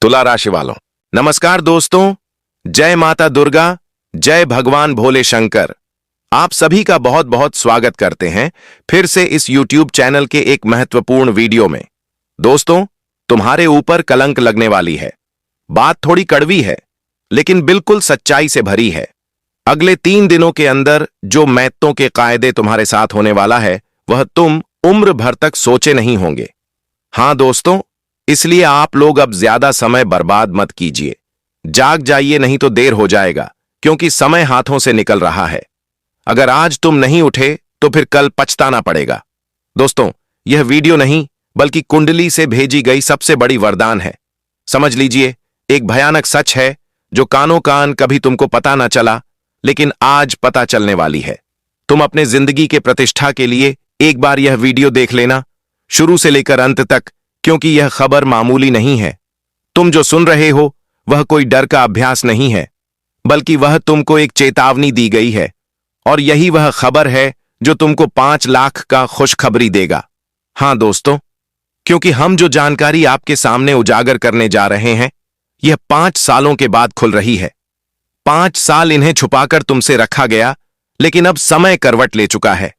तुला राशि वालों, नमस्कार दोस्तों। जय माता दुर्गा, जय भगवान भोले शंकर। आप सभी का बहुत बहुत स्वागत करते हैं फिर से इस YouTube चैनल के एक महत्वपूर्ण वीडियो में। दोस्तों, तुम्हारे ऊपर कलंक लगने वाली है। बात थोड़ी कड़वी है, लेकिन बिल्कुल सच्चाई से भरी है। अगले 3 दिनों के अंदर जो मैत्तों के कायदे तुम्हारे साथ होने वाला है, वह तुम उम्र भर तक सोचे नहीं होंगे। हां दोस्तों, इसलिए आप लोग अब ज्यादा समय बर्बाद मत कीजिए। जाग जाइए, नहीं तो देर हो जाएगा, क्योंकि समय हाथों से निकल रहा है। अगर आज तुम नहीं उठे तो फिर कल पछताना पड़ेगा। दोस्तों, यह वीडियो नहीं बल्कि कुंडली से भेजी गई सबसे बड़ी वरदान है। समझ लीजिए, एक भयानक सच है जो कानों कान कभी तुमको पता ना चला, लेकिन आज पता चलने वाली है। तुम अपने जिंदगी के प्रतिष्ठा के लिए एक बार यह वीडियो देख लेना, शुरू से लेकर अंत तक, क्योंकि यह खबर मामूली नहीं है। तुम जो सुन रहे हो वह कोई डर का अभ्यास नहीं है, बल्कि वह तुमको एक चेतावनी दी गई है। और यही वह खबर है जो तुमको 5 लाख का खुशखबरी देगा। हां दोस्तों, क्योंकि हम जो जानकारी आपके सामने उजागर करने जा रहे हैं, यह 5 सालों के बाद खुल रही है। 5 साल इन्हें छुपाकर तुमसे रखा गया, लेकिन अब समय करवट ले चुका है।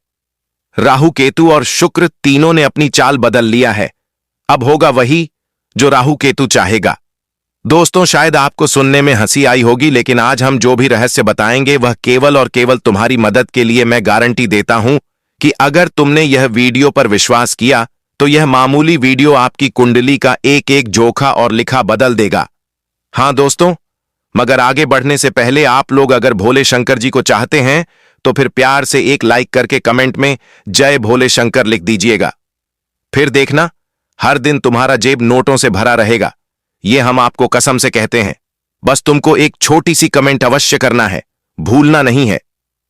राहु, केतु और शुक्र तीनों ने अपनी चाल बदल लिया है। अब होगा वही जो राहु केतु चाहेगा। दोस्तों, शायद आपको सुनने में हंसी आई होगी, लेकिन आज हम जो भी रहस्य बताएंगे वह केवल और केवल तुम्हारी मदद के लिए। मैं गारंटी देता हूं कि अगर तुमने यह वीडियो पर विश्वास किया तो यह मामूली वीडियो आपकी कुंडली का एक एक जोखा और लिखा बदल देगा। हां दोस्तों, मगर आगे बढ़ने से पहले आप लोग अगर भोले शंकर जी को चाहते हैं तो फिर प्यार से एक लाइक करके कमेंट में जय भोले शंकर लिख दीजिएगा। फिर देखना, हर दिन तुम्हारा जेब नोटों से भरा रहेगा। यह हम आपको कसम से कहते हैं। बस तुमको एक छोटी सी कमेंट अवश्य करना है, भूलना नहीं है।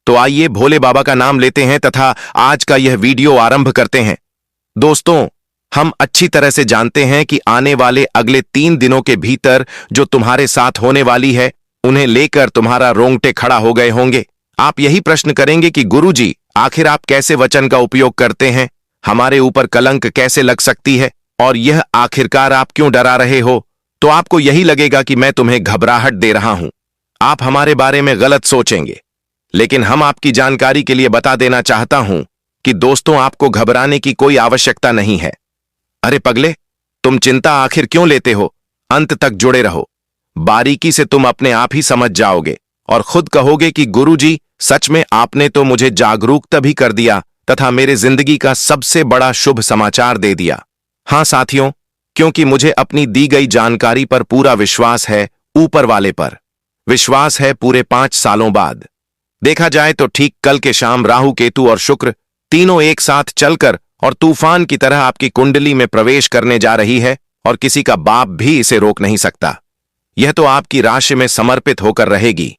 तो आइए भोले बाबा का नाम लेते हैं तथा आज का यह वीडियो आरंभ करते हैं। दोस्तों, हम अच्छी तरह से जानते हैं कि आने वाले अगले 3 दिनों के भीतर जो तुम्हारे साथ होने वाली है, उन्हें लेकर तुम्हारा रोंगटे खड़ा हो गए होंगे। आप यही प्रश्न करेंगे कि गुरुजी, आखिर आप कैसे वचन का उपयोग करते हैं? हमारे ऊपर कलंक कैसे लग सकती है? और यह आखिरकार आप क्यों डरा रहे हो? तो आपको यही लगेगा कि मैं तुम्हें घबराहट दे रहा हूं। आप हमारे बारे में गलत सोचेंगे, लेकिन हम आपकी जानकारी के लिए बता देना चाहता हूं कि दोस्तों, आपको घबराने की कोई आवश्यकता नहीं है। अरे पगले, तुम चिंता आखिर क्यों लेते हो? अंत तक जुड़े रहो। बारीकी से तुम अपने आप ही समझ जाओगे और खुद कहोगे कि गुरुजी, सच में आपने तो मुझे जागरूकता भी कर दिया तथा मेरे जिंदगी का सबसे बड़ा शुभ समाचार दे दिया। हां साथियों, क्योंकि मुझे अपनी दी गई जानकारी पर पूरा विश्वास है, ऊपर वाले पर विश्वास है। पूरे 5 सालों बाद देखा जाए तो ठीक कल के शाम राहु, केतु और शुक्र तीनों एक साथ चलकर और तूफान की तरह आपकी कुंडली में प्रवेश करने जा रही है, और किसी का बाप भी इसे रोक नहीं सकता। यह तो आपकी राशि में समर्पित होकर रहेगी।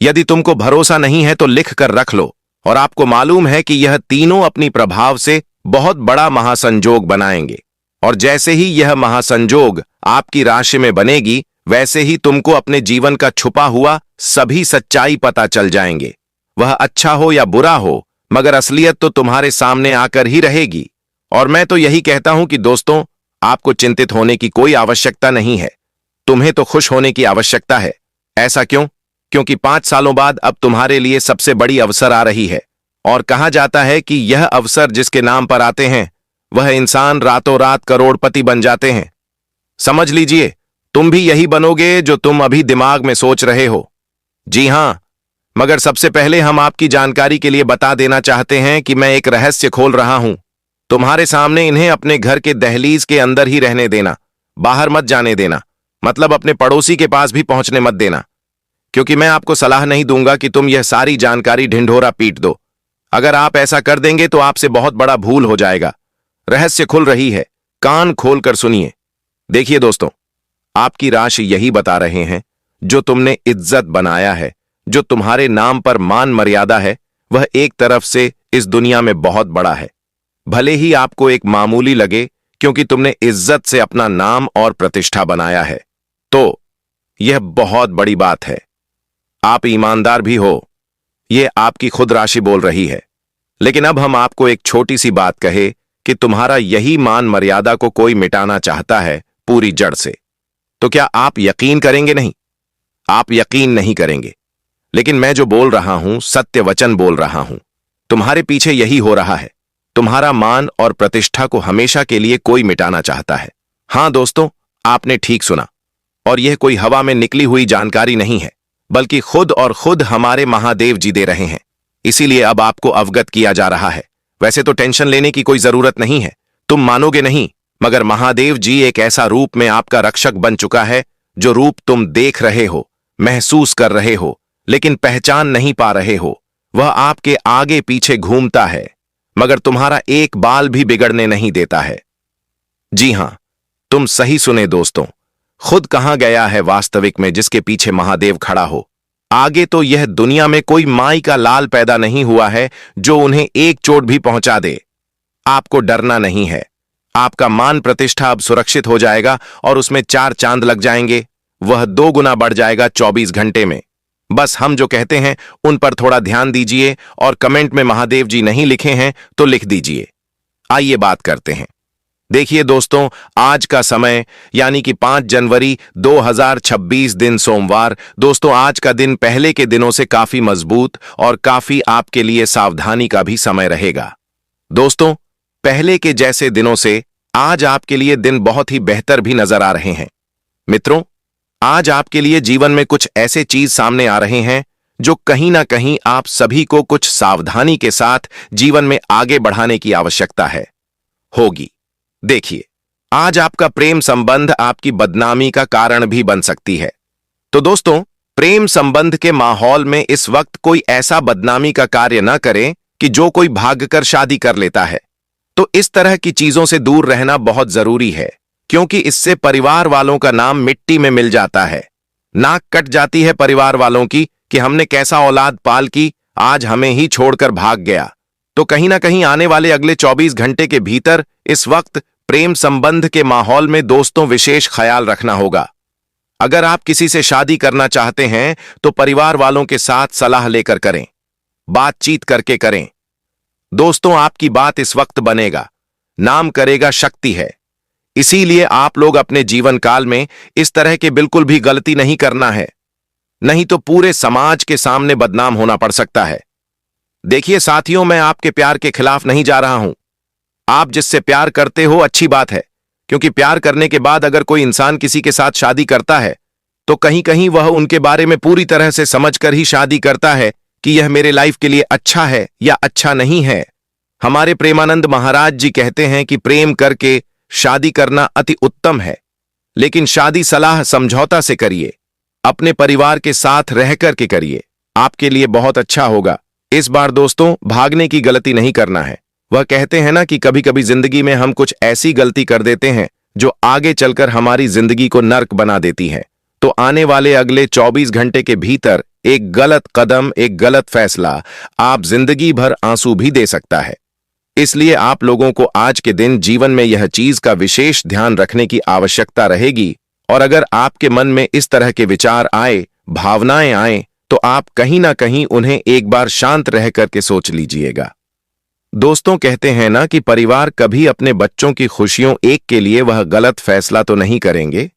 यदि तुमको भरोसा नहीं है तो लिख कर रख लो। और आपको मालूम है कि यह तीनों अपनी प्रभाव से बहुत बड़ा महासंजोग बनाएंगे, और जैसे ही यह महासंजोग आपकी राशि में बनेगी, वैसे ही तुमको अपने जीवन का छुपा हुआ सभी सच्चाई पता चल जाएंगे। वह अच्छा हो या बुरा हो, मगर असलियत तो तुम्हारे सामने आकर ही रहेगी। और मैं तो यही कहता हूं कि दोस्तों, आपको चिंतित होने की कोई आवश्यकता नहीं है। तुम्हें तो खुश होने की आवश्यकता है। ऐसा क्यों? क्योंकि 5 सालों बाद अब तुम्हारे लिए सबसे बड़ी अवसर आ रही है। और कहा जाता है कि यह अवसर जिसके नाम पर आते हैं, वह इंसान रातों रात करोड़पति बन जाते हैं। समझ लीजिए, तुम भी यही बनोगे जो तुम अभी दिमाग में सोच रहे हो। जी हां, मगर सबसे पहले हम आपकी जानकारी के लिए बता देना चाहते हैं कि मैं एक रहस्य खोल रहा हूं। तुम्हारे सामने इन्हें अपने घर के दहलीज के अंदर ही रहने देना, बाहर मत जाने देना। मतलब अपने पड़ोसी के पास भी पहुंचने मत देना, क्योंकि मैं आपको सलाह नहीं दूंगा कि तुम यह सारी जानकारी ढिंढोरा पीट दो। अगर आप ऐसा कर देंगे तो आपसे बहुत बड़ा भूल हो जाएगा। रहस्य खुल रही है, कान खोलकर सुनिए। देखिए दोस्तों, आपकी राशि यही बता रहे हैं, जो तुमने इज्जत बनाया है, जो तुम्हारे नाम पर मान मर्यादा है, वह एक तरफ से इस दुनिया में बहुत बड़ा है। भले ही आपको एक मामूली लगे, क्योंकि तुमने इज्जत से अपना नाम और प्रतिष्ठा बनाया है, तो यह बहुत बड़ी बात है। आप ईमानदार भी हो, यह आपकी खुद राशि बोल रही है। लेकिन अब हम आपको एक छोटी सी बात कहे कि तुम्हारा यही मान मर्यादा को कोई मिटाना चाहता है पूरी जड़ से। तो क्या आप यकीन करेंगे? नहीं, आप यकीन नहीं करेंगे। लेकिन मैं जो बोल रहा हूं सत्य वचन बोल रहा हूं। तुम्हारे पीछे यही हो रहा है। तुम्हारा मान और प्रतिष्ठा को हमेशा के लिए कोई मिटाना चाहता है। हां दोस्तों, आपने ठीक सुना। और यह कोई हवा में निकली हुई जानकारी नहीं है, बल्कि खुद और खुद हमारे महादेव जी दे रहे हैं। इसीलिए अब आपको अवगत किया जा रहा है। वैसे तो टेंशन लेने की कोई जरूरत नहीं है, तुम मानोगे नहीं, मगर महादेव जी एक ऐसा रूप में आपका रक्षक बन चुका है, जो रूप तुम देख रहे हो, महसूस कर रहे हो, लेकिन पहचान नहीं पा रहे हो। वह आपके आगे पीछे घूमता है, मगर तुम्हारा एक बाल भी बिगड़ने नहीं देता है। जी हां, तुम सही सुने दोस्तों। खुद कहां गया है वास्तविक में जिसके पीछे महादेव खड़ा हो। आगे तो यह दुनिया में कोई माई का लाल पैदा नहीं हुआ है जो उन्हें एक चोट भी पहुंचा दे। आपको डरना नहीं है। आपका मान प्रतिष्ठा अब सुरक्षित हो जाएगा और उसमें 4 चांद लग जाएंगे। वह 2 गुना बढ़ जाएगा 24 घंटे में। बस हम जो कहते हैं उन पर थोड़ा ध्यान दीजिए और कमेंट में महादेव जी नहीं लिखे हैं तो लिख दीजिए। आइए बात करते हैं। देखिए दोस्तों, आज का समय यानी कि 5 जनवरी 2026 दिन सोमवार। दोस्तों, आज का दिन पहले के दिनों से काफी मजबूत और काफी आपके लिए सावधानी का भी समय रहेगा। दोस्तों, पहले के जैसे दिनों से आज आपके लिए दिन बहुत ही बेहतर भी नजर आ रहे हैं। मित्रों, आज आपके लिए जीवन में कुछ ऐसे चीज सामने आ रहे हैं जो कहीं ना कहीं आप सभी को कुछ सावधानी के साथ जीवन में आगे बढ़ाने की आवश्यकता होगी। देखिए, आज आपका प्रेम संबंध आपकी बदनामी का कारण भी बन सकती है। तो दोस्तों, प्रेम संबंध के माहौल में इस वक्त कोई ऐसा बदनामी का कार्य न करें कि जो कोई भागकर शादी कर लेता है। तो इस तरह की चीजों से दूर रहना बहुत जरूरी है, क्योंकि इससे परिवार वालों का नाम मिट्टी में मिल जाता है। नाक कट जाती है परिवार वालों की कि हमने कैसा औलाद पाल की, आज हमें ही छोड़कर भाग गया। तो कहीं ना कहीं आने वाले अगले 24 घंटे के भीतर इस वक्त प्रेम संबंध के माहौल में दोस्तों विशेष ख्याल रखना होगा। अगर आप किसी से शादी करना चाहते हैं तो परिवार वालों के साथ सलाह लेकर करें, बातचीत करके करें। दोस्तों, आपकी बात इस वक्त बनेगा, नाम करेगा शक्ति है। इसीलिए आप लोग अपने जीवन काल में इस तरह के बिल्कुल भी गलती नहीं करना है, नहीं तो पूरे समाज के सामने बदनाम होना पड़ सकता है। देखिए साथियों, मैं आपके प्यार के खिलाफ नहीं जा रहा हूं। आप जिससे प्यार करते हो अच्छी बात है, क्योंकि प्यार करने के बाद अगर कोई इंसान किसी के साथ शादी करता है तो कहीं कहीं वह उनके बारे में पूरी तरह से समझकर ही शादी करता है कि यह मेरे लाइफ के लिए अच्छा है या अच्छा नहीं है। हमारे प्रेमानंद महाराज जी कहते हैं कि प्रेम करके शादी करना अति उत्तम है, लेकिन शादी सलाह समझौता से करिए, अपने परिवार के साथ रह करके करिए, आपके लिए बहुत अच्छा होगा। इस बार दोस्तों, भागने की गलती नहीं करना है। वह कहते हैं ना कि कभी कभी जिंदगी में हम कुछ ऐसी गलती कर देते हैं जो आगे चलकर हमारी जिंदगी को नर्क बना देती है। तो आने वाले अगले 24 घंटे के भीतर एक गलत कदम, एक गलत फैसला आप जिंदगी भर आंसू भी दे सकता है। इसलिए आप लोगों को आज के दिन जीवन में यह चीज का विशेष ध्यान रखने की आवश्यकता रहेगी। और अगर आपके मन में इस तरह के विचार आए, भावनाएं आए, तो आप कहीं ना कहीं उन्हें एक बार शांत रह करके सोच लीजिएगा। दोस्तों, कहते हैं ना कि परिवार कभी अपने बच्चों की खुशियों एक के लिए वह गलत फैसला तो नहीं करेंगे।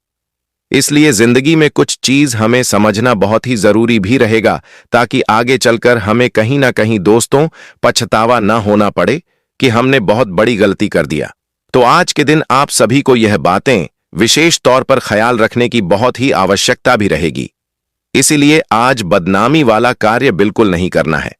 इसलिए जिंदगी में कुछ चीज हमें समझना बहुत ही जरूरी भी रहेगा, ताकि आगे चलकर हमें कहीं ना कहीं दोस्तों पछतावा न होना पड़े कि हमने बहुत बड़ी गलती कर दिया। तो आज के दिन आप सभी को यह बातें विशेष तौर पर ख्याल रखने की बहुत ही आवश्यकता भी रहेगी। इसीलिए आज बदनामी वाला कार्य बिल्कुल नहीं करना है।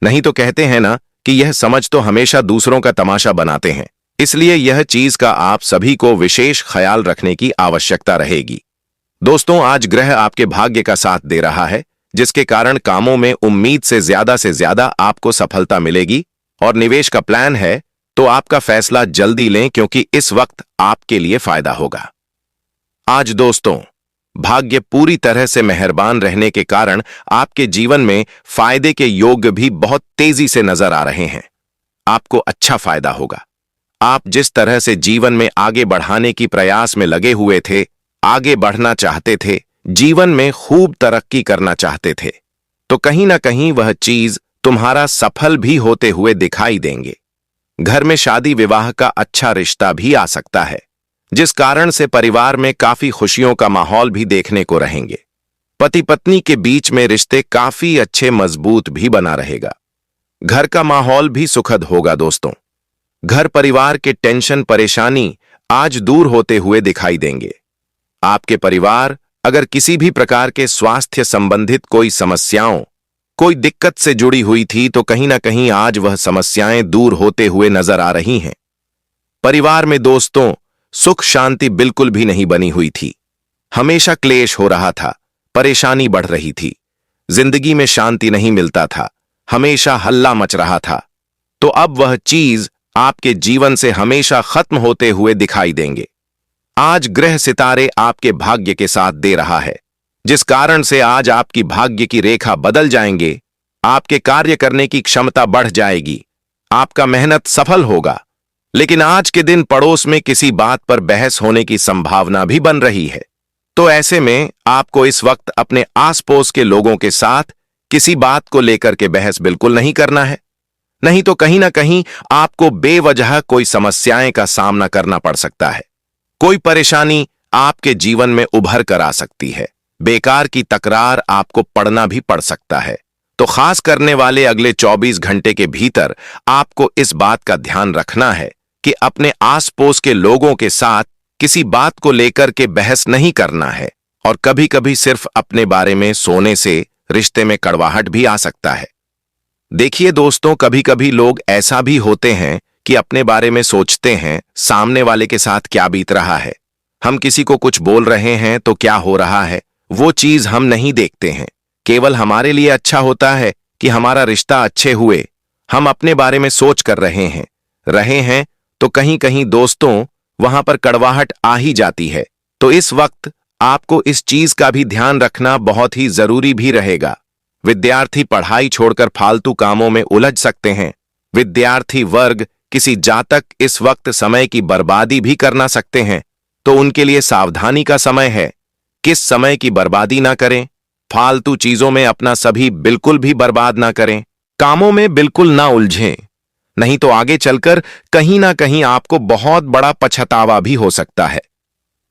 नहीं तो कहते हैं ना कि यह समझ तो हमेशा दूसरों का तमाशा बनाते हैं। इसलिए यह चीज का आप सभी को विशेष ख्याल रखने की आवश्यकता रहेगी। दोस्तों, आज ग्रह आपके भाग्य का साथ दे रहा है, जिसके कारण कामों में उम्मीद से ज्यादा आपको सफलता मिलेगी। और निवेश का प्लान है तो आपका फैसला जल्दी लें, क्योंकि इस वक्त आपके लिए फायदा होगा। आज दोस्तों, भाग्य पूरी तरह से मेहरबान रहने के कारण आपके जीवन में फायदे के योग भी बहुत तेजी से नजर आ रहे हैं। आपको अच्छा फायदा होगा। आप जिस तरह से जीवन में आगे बढ़ाने की प्रयास में लगे हुए थे, आगे बढ़ना चाहते थे, जीवन में खूब तरक्की करना चाहते थे, तो कहीं ना कहीं वह चीज तुम्हारा सफल भी होते हुए दिखाई देंगे। घर में शादी विवाह का अच्छा रिश्ता भी आ सकता है। जिस कारण से परिवार में काफी खुशियों का माहौल भी देखने को रहेंगे। पति पत्नी के बीच में रिश्ते काफी अच्छे मजबूत भी बना रहेगा। घर का माहौल भी सुखद होगा दोस्तों। घर परिवार के टेंशन परेशानी आज दूर होते हुए दिखाई देंगे। आपके परिवार अगर किसी भी प्रकार के स्वास्थ्य संबंधित कोई समस्याओं, कोई दिक्कत से जुड़ी हुई थी तो कहीं ना कहीं आज वह समस्याएं दूर होते हुए नजर आ रही हैं। परिवार में दोस्तों सुख शांति बिल्कुल भी नहीं बनी हुई थी। हमेशा क्लेश हो रहा था, परेशानी बढ़ रही थी, जिंदगी में शांति नहीं मिलता था, हमेशा हल्ला मच रहा था। तो अब वह चीज आपके जीवन से हमेशा खत्म होते हुए दिखाई देंगे। आज ग्रह सितारे आपके भाग्य के साथ दे रहा है, जिस कारण से आज आपकी भाग्य की रेखा बदल जाएंगे। आपके कार्य करने की क्षमता बढ़ जाएगी, आपका मेहनत सफल होगा। लेकिन आज के दिन पड़ोस में किसी बात पर बहस होने की संभावना भी बन रही है। तो ऐसे में आपको इस वक्त अपने आस पड़ोस के लोगों के साथ किसी बात को लेकर के बहस बिल्कुल नहीं करना है, नहीं तो कहीं ना कहीं आपको बेवजह कोई समस्याएं का सामना करना पड़ सकता है। कोई परेशानी आपके जीवन में उभर कर आ सकती है, बेकार की तकरार आपको पड़ना भी पड़ सकता है। तो खास करने वाले अगले 24 घंटे के भीतर आपको इस बात का ध्यान रखना है कि अपने आस पड़ोस के लोगों के साथ किसी बात को लेकर के बहस नहीं करना है। और कभी कभी सिर्फ अपने बारे में सोने से रिश्ते में कड़वाहट भी आ सकता है। देखिए दोस्तों, कभी कभी लोग ऐसा भी होते हैं कि अपने बारे में सोचते हैं सामने वाले के साथ क्या बीत रहा है। हम किसी को कुछ बोल रहे हैं तो क्या हो रहा है वो चीज हम नहीं देखते हैं। केवल हमारे लिए अच्छा होता है कि हमारा रिश्ता अच्छे हुए, हम अपने बारे में सोच कर रहे हैं तो कहीं कहीं दोस्तों वहां पर कड़वाहट आ ही जाती है। तो इस वक्त आपको इस चीज का भी ध्यान रखना बहुत ही जरूरी भी रहेगा। विद्यार्थी पढ़ाई छोड़कर फालतू कामों में उलझ सकते हैं। विद्यार्थी वर्ग किसी जातक इस वक्त समय की बर्बादी भी करना सकते हैं, तो उनके लिए सावधानी का समय है। किस समय की बर्बादी ना करें, फालतू चीजों में अपना सभी बिल्कुल भी बर्बाद ना करें, कामों में बिल्कुल ना उलझें, नहीं तो आगे चलकर कहीं ना कहीं आपको बहुत बड़ा पछतावा भी हो सकता है।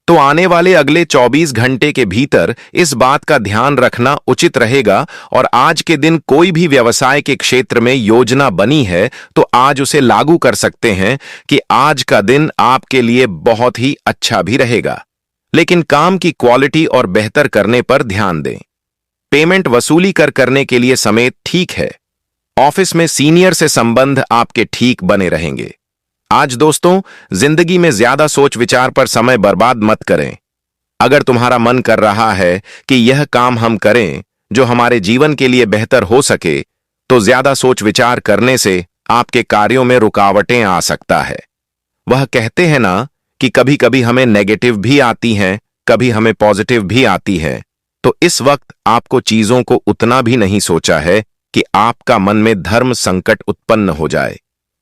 तो आने वाले अगले 24 घंटे के भीतर इस बात का ध्यान रखना उचित रहेगा। और आज के दिन कोई भी व्यवसाय के क्षेत्र में योजना बनी है तो आज उसे लागू कर सकते हैं कि आज का दिन आपके लिए बहुत ही अच्छा भी रहेगा। लेकिन काम की क्वालिटी और बेहतर करने पर ध्यान दें। पेमेंट वसूली करने के लिए समय ठीक है। ऑफिस में सीनियर से संबंध आपके ठीक बने रहेंगे। आज दोस्तों जिंदगी में ज्यादा सोच विचार पर समय बर्बाद मत करें। अगर तुम्हारा मन कर रहा है कि यह काम हम करें जो हमारे जीवन के लिए बेहतर हो सके, तो ज्यादा सोच विचार करने से आपके कार्यों में रुकावटें आ सकता है। वह कहते हैं ना कि कभी कभी हमें नेगेटिव भी आती हैं, कभी हमें पॉजिटिव भी आती है। तो इस वक्त आपको चीजों को उतना भी नहीं सोचा है कि आपका मन में धर्म संकट उत्पन्न हो जाए।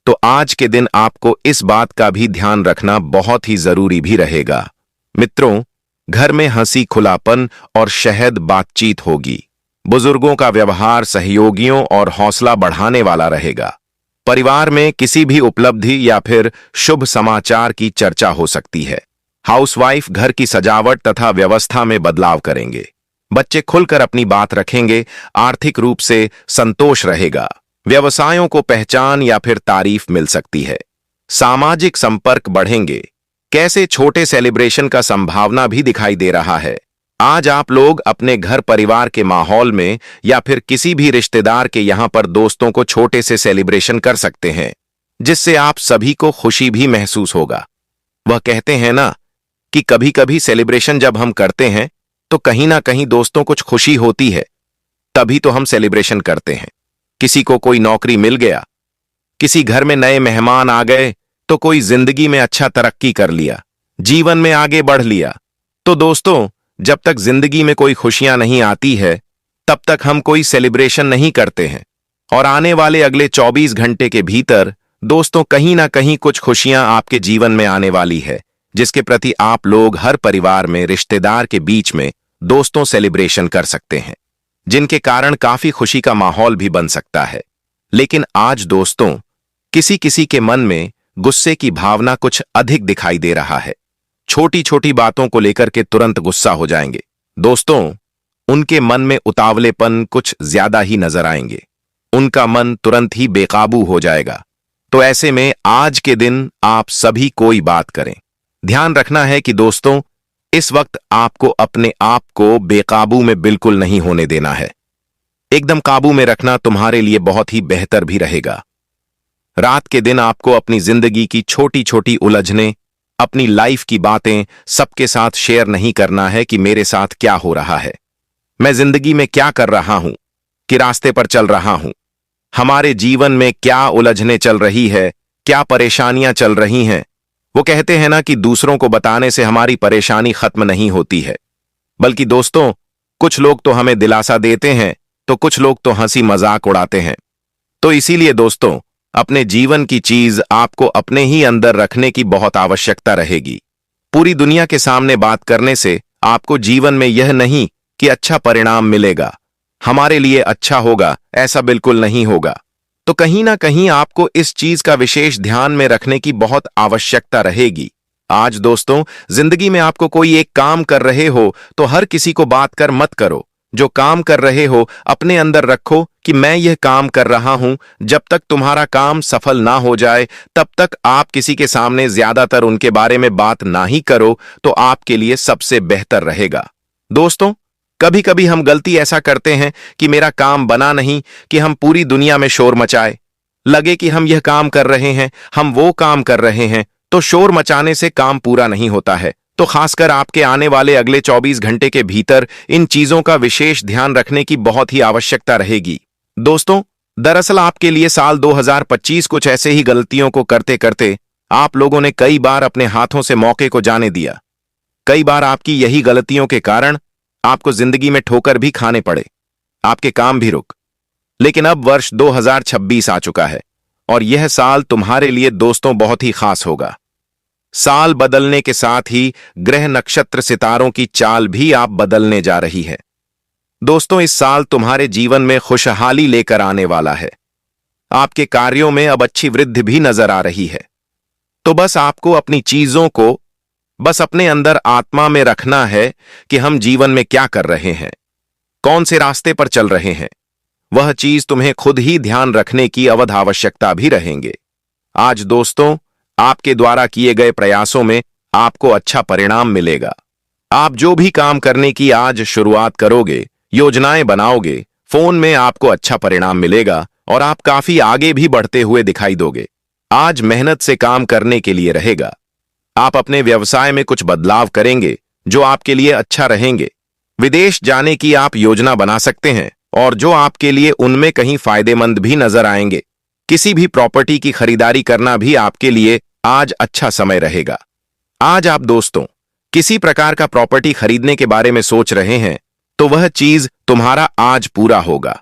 तो आज के दिन आपको इस बात का भी ध्यान रखना बहुत ही जरूरी भी रहेगा। मित्रों, घर में हंसी खुलापन और शहद बातचीत होगी। बुजुर्गों का व्यवहार सहयोगियों और हौसला बढ़ाने वाला रहेगा। परिवार में किसी भी उपलब्धि या फिर शुभ समाचार की चर्चा हो सकती है। हाउसवाइफ घर की सजावट तथा व्यवस्था में बदलाव करेंगे। बच्चे खुलकर अपनी बात रखेंगे। आर्थिक रूप से संतोष रहेगा। व्यवसायों को पहचान या फिर तारीफ मिल सकती है। सामाजिक संपर्क बढ़ेंगे। कैसे छोटे सेलिब्रेशन का संभावना भी दिखाई दे रहा है। आज आप लोग अपने घर परिवार के माहौल में या फिर किसी भी रिश्तेदार के यहां पर दोस्तों को छोटे से सेलिब्रेशन कर सकते हैं, जिससे आप सभी को खुशी भी महसूस होगा। वह कहते हैं ना कि कभी कभी सेलिब्रेशन जब हम करते हैं तो कहीं ना कहीं दोस्तों कुछ खुशी होती है, तभी तो हम सेलिब्रेशन करते हैं। किसी को कोई नौकरी मिल गया, किसी घर में नए मेहमान आ गए, तो कोई जिंदगी में अच्छा तरक्की कर लिया, जीवन में आगे बढ़ लिया। तो दोस्तों जब तक जिंदगी में कोई खुशियां नहीं आती है तब तक हम कोई सेलिब्रेशन नहीं करते हैं। और आने वाले अगले 24 घंटे के भीतर दोस्तों कहीं ना कहीं कुछ खुशियां आपके जीवन में आने वाली है, जिसके प्रति आप लोग हर परिवार में रिश्तेदार के बीच में दोस्तों सेलिब्रेशन कर सकते हैं, जिनके कारण काफी खुशी का माहौल भी बन सकता है। लेकिन आज दोस्तों किसी किसी के मन में गुस्से की भावना कुछ अधिक दिखाई दे रहा है। छोटी छोटी बातों को लेकर के तुरंत गुस्सा हो जाएंगे। दोस्तों, उनके मन में उतावलेपन कुछ ज्यादा ही नजर आएंगे। उनका मन तुरंत ही बेकाबू हो जाएगा। तो ऐसे में आज के दिन आप सभी कोई बात करें। ध्यान रखना है कि दोस्तों, इस वक्त आपको अपने आप को बेकाबू में बिल्कुल नहीं होने देना है। एकदम काबू में रखना तुम्हारे लिए बहुत ही बेहतर भी रहेगा। रात के दिन आपको अपनी जिंदगी की छोटी छोटी उलझनें, अपनी लाइफ की बातें सबके साथ शेयर नहीं करना है कि मेरे साथ क्या हो रहा है, मैं जिंदगी में क्या कर रहा हूं, कि रास्ते पर चल रहा हूं, हमारे जीवन में क्या उलझने चल रही है, क्या परेशानियां चल रही हैं। वो कहते हैं ना कि दूसरों को बताने से हमारी परेशानी खत्म नहीं होती है, बल्कि दोस्तों, कुछ लोग तो हमें दिलासा देते हैं तो कुछ लोग तो हंसी मजाक उड़ाते हैं। तो इसीलिए दोस्तों, अपने जीवन की चीज आपको अपने ही अंदर रखने की बहुत आवश्यकता रहेगी। पूरी दुनिया के सामने बात करने से आपको जीवन में यह नहीं कि अच्छा परिणाम मिलेगा, हमारे लिए अच्छा होगा, ऐसा बिल्कुल नहीं होगा। तो कहीं ना कहीं आपको इस चीज का विशेष ध्यान में रखने की बहुत आवश्यकता रहेगी। आज दोस्तों, जिंदगी में आपको कोई एक काम कर रहे हो तो हर किसी को बात कर मत करो। जो काम कर रहे हो अपने अंदर रखो कि मैं यह काम कर रहा हूं। जब तक तुम्हारा काम सफल ना हो जाए तब तक आप किसी के सामने ज्यादातर उनके बारे में बात ना ही करो, तो आपके लिए सबसे बेहतर रहेगा। दोस्तों, कभी कभी हम गलती ऐसा करते हैं कि मेरा काम बना नहीं कि हम पूरी दुनिया में शोर मचाए। लगे कि हम यह काम कर रहे हैं, हम वो काम कर रहे हैं, तो शोर मचाने से काम पूरा नहीं होता है। तो खासकर आपके आने वाले अगले 24 घंटे के भीतर इन चीजों का विशेष ध्यान रखने की बहुत ही आवश्यकता रहेगी। दोस्तों, दरअसल आपके लिए साल 2025 कुछ ऐसे ही गलतियों को करते करते आप लोगों ने कई बार अपने हाथों से मौके को जाने दिया। कई बार आपकी यही गलतियों के कारण आपको जिंदगी में ठोकर भी खाने पड़े, आपके काम भी रुक। लेकिन अब वर्ष 2026 आ चुका है और यह साल तुम्हारे लिए दोस्तों बहुत ही खास होगा। साल बदलने के साथ ही ग्रह नक्षत्र सितारों की चाल भी आप बदलने जा रही है। दोस्तों, इस साल तुम्हारे जीवन में खुशहाली लेकर आने वाला है। आपके कार्यों में अब अच्छी वृद्धि भी नजर आ रही है। तो बस आपको अपनी चीजों को बस अपने अंदर आत्मा में रखना है कि हम जीवन में क्या कर रहे हैं, कौन से रास्ते पर चल रहे हैं। वह चीज तुम्हें खुद ही ध्यान रखने की अवध आवश्यकता भी रहेंगे। आज दोस्तों, आपके द्वारा किए गए प्रयासों में आपको अच्छा परिणाम मिलेगा। आप जो भी काम करने की आज शुरुआत करोगे, योजनाएं बनाओगे, फोन में आपको अच्छा परिणाम मिलेगा और आप काफी आगे भी बढ़ते हुए दिखाई दोगे। आज मेहनत से काम करने के लिए रहेगा। आप अपने व्यवसाय में कुछ बदलाव करेंगे जो आपके लिए अच्छा रहेंगे। विदेश जाने की आप योजना बना सकते हैं और जो आपके लिए उनमें कहीं फायदेमंद भी नजर आएंगे। किसी भी प्रॉपर्टी की खरीदारी करना भी आपके लिए आज अच्छा समय रहेगा। आज आप दोस्तों किसी प्रकार का प्रॉपर्टी खरीदने के बारे में सोच रहे हैं तो वह चीज तुम्हारा आज पूरा होगा।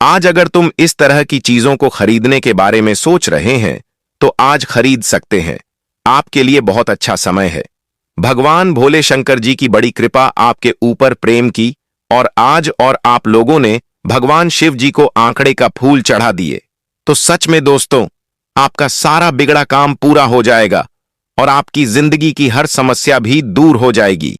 आज अगर तुम इस तरह की चीजों को खरीदने के बारे में सोच रहे हैं तो आज खरीद सकते हैं। आपके लिए बहुत अच्छा समय है। भगवान भोले शंकर जी की बड़ी कृपा आपके ऊपर प्रेम की और आज और आप लोगों ने भगवान शिव जी को आंकड़े का फूल चढ़ा दिए तो सच में दोस्तों आपका सारा बिगड़ा काम पूरा हो जाएगा और आपकी जिंदगी की हर समस्या भी दूर हो जाएगी।